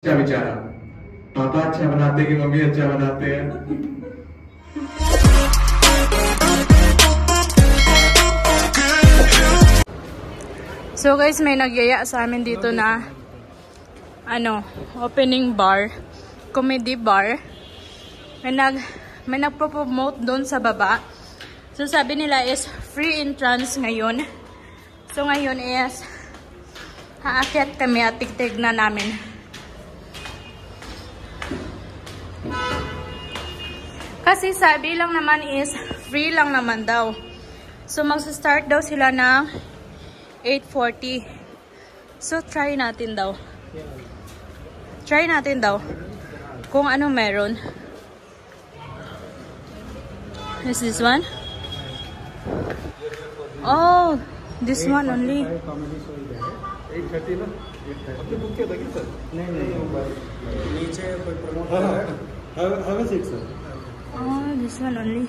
अच्छा बेचारा पापा अच्छा बनाते कि मम्मी अच्छा बनाते हैं. So guys, may nagyaya sa amin dito na opening bar, comedy bar. May nagpo-promote doon sa baba. So sabi nila is free entrance ngayon. So ngayon is haakyat kami at tignan namin. Kasi sabi lang naman is free lang naman daw. So magsa-start daw sila ng 8:40. So try natin daw. Try natin daw kung ano meron. Is this one? Oh, this one only. 8:30 ना? 8:30 बुक किया था क्या सर? नहीं नीचे कोई promote have a seat sir. Oh, this one only.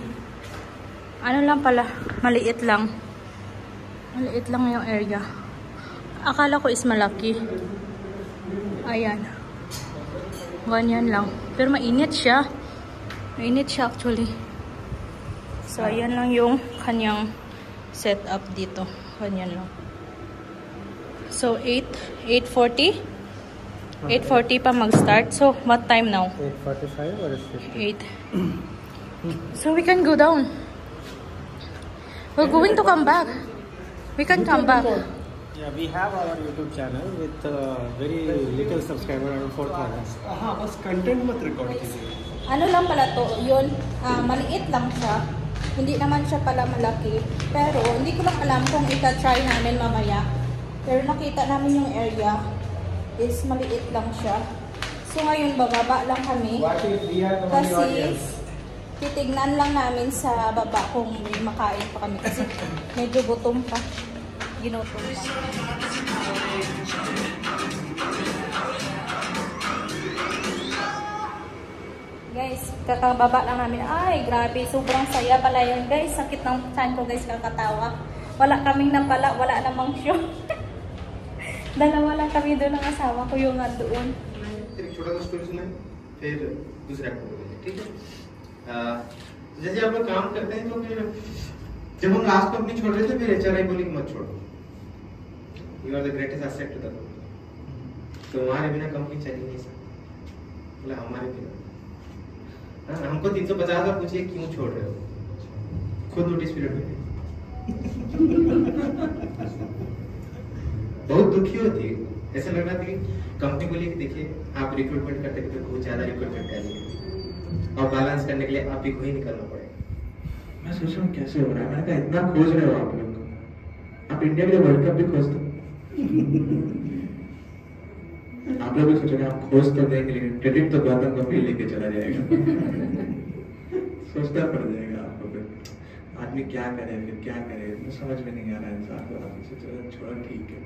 Ano lang pala, maliit lang. Maliit lang yung area. Akala ko is malaki. Ayan. Ganyan lang. Pero mainit siya. Mainit siya actually. So, ayan lang yung kanyang setup dito. Ganyan lang. So, 8:40? 8:40 pa mag-start. So, what time now? 8:45 or 8. So, we can go down. We're going to come back. We can come back. Yeah, we have our YouTube channel with very little subscriber, around 4,000. हाँ बस कंटेंट मत रिकॉर्ड कीजिए. Ano lang pala to, yun, maliit lang siya. Hindi naman siya pala malaki. Pero, hindi ko lang alam kung ita-try namin mamaya. Pero nakita namin yung area is maliit lang siya. So, ngayon, bababa lang kami. Kasi, titignan lang namin sa baba kung may makain pa kami. Kasi, medyo gutom pa. Ginutom pa. Guys, kakababa lang namin. Ay, grabe. Sobrang saya pala yun, guys. Sakit ng tiyan ko, guys, kakatawa. Wala kaming napala. Wala namang show. Dalawa lang kami doon ng asawa ko yung doon. एक छोटा सा स्टोरी सुनाएं, फिर दूसरा आपको बोलेंगे, ठीक है? जैसे आप लोग काम करते हैं तो फिर जब हम लास्ट कंपनी छोड़ रहे थे फिर एचआरआई बोली कि मत छोड़ो. You are the greatest asset to the company. तो हमारे बिना कंपनी चल ही नहीं सकती. बोला हमारे बिना. हमको 350 और पूछिए क्यों छोड़ रहे हो? खुद नोटिस पीरियड में. बहुत दुखी होती है. ऐसा लग रहा था कि कंपनी बोली कि देखिए आप रिक्रूटमेंट करते थे बहुत ज्यादा रिक्रूटमेंट करिए और बैलेंस करने के लिए आप ही को ही निकलना पड़ेगा. मैं सोच रहा हूँ कैसे हो रहा है. मैंने कहा इतना खोज रहे हो आप लोग, आप इंडिया के लिए वर्ल्ड कप भी खोज दो. आप लोग भी सोचोगे आप खोज तो देंगे लेकिन क्रेडिट तो गौतम गंभीर लेके चला जाएगा. सोचना पड़ जाएगा आपको. फिर आदमी क्या करे फिर क्या करे समझ में नहीं आ रहा है इंसान को. आप इसे छोड़ा ठीक है.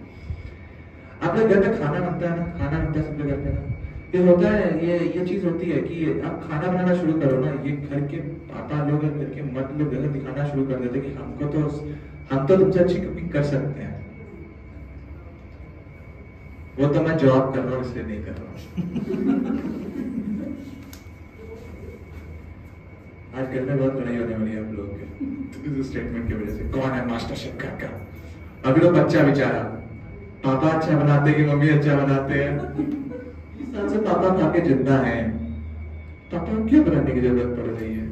आप लोग घर पे खाना बनता है ना, खाना बनता है सब लोग घर पे ना, ये होता है, ये चीज होती है कि आप खाना बनाना शुरू करो ना, ये घर के पापा लोग और घर के मर्द लोग गलत दिखाना शुरू कर देते कि हम तो तुमसे अच्छी कुकिंग कर सकते हैं. वो तो मैं जॉब कर रहा हूँ इसलिए नहीं कर रहा हूँ. आज घर में बहुत लड़ाई होने वाली है आप लोगों के इस स्टेटमेंट की वजह से. कौन है मास्टर शेफ का? अभी तो बच्चा बेचारा पापा अच्छा बनाते कि मम्मी अच्छा बनाते हैं. इस साल से पापा खा के जिंदा है. पापा क्यों बनाने की जरूरत पड़ रही है?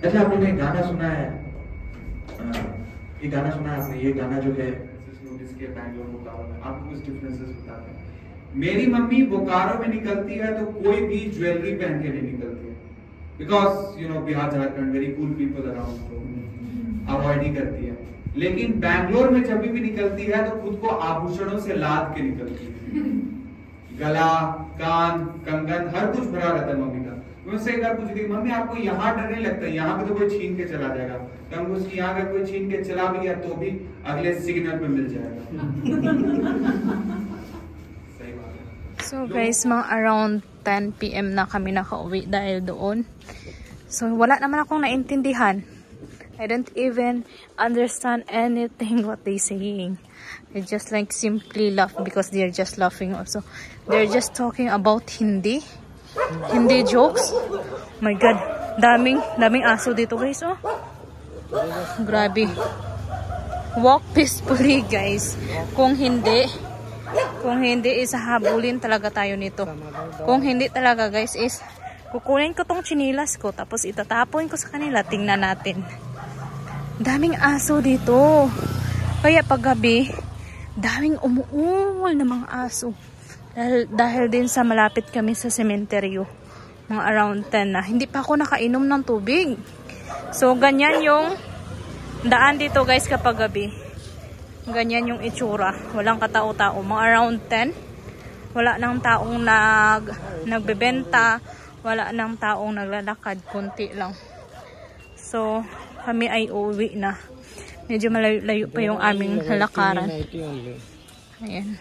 अच्छा आप लोगों ने गाना सुना है? ये गाना सुना है आपने? ये गाना जो है बैंगलोर बोकारो में आपको कुछ डिफरेंसेस बताते हैं. मेरी मम्मी बोकारो में निकलती है तो कोई भी ज्वेलरी पहन के नहीं निकलती है. Because you know Bihar Jharkhand very cool people around, तो अवॉइड ही करती है. लेकिन बैंगलोर में जब भी निकलती है तो खुद को आभूषणों से लाद के निकलती है. गला, कान, कंगन हर कुछ भरा रहता है मम्मी का. मैं उससे एक बार पूछी थी मम्मी आपको यहाँ डर नहीं लगता? यहाँ पे तो कोई छीन के चला जाएगा. तो हम उसकी यहाँ अगर कोई छीन के चला भी गया तो भी अगले सिग्नल पे मिल जाएगा. सही बात है. So guys, mga around 10 PM na kami nakauwi dahil doon. So wala naman akong naintindihan. I don't even understand anything what they saying. They just like simply laugh because they're just laughing also. They're just talking about Hindi jokes. My God, daming aso dito guys, oh. Grabe. Walk peacefully guys. Kung hindi is habulin talaga tayo nito. Kung hindi talaga guys is kukunin ko tong chinilas ko tapos itatapon ko sa kanila. Tingnan natin. Daming aso dito. Kaya paggabi, daming umuungol na mga aso. Dahil din sa malapit kami sa sementeryo. Mga around 10 na. Hindi pa ako nakainom ng tubig. So, ganyan yung daan dito guys kapag gabi. Ganyan yung itsura. Walang katao-tao. Mga around 10. Wala nang taong nagbebenta. Wala nang taong naglalakad. Kunti lang. So, kami ay uwi na. Medyo malayo pa yung aming lakaran. Ayan.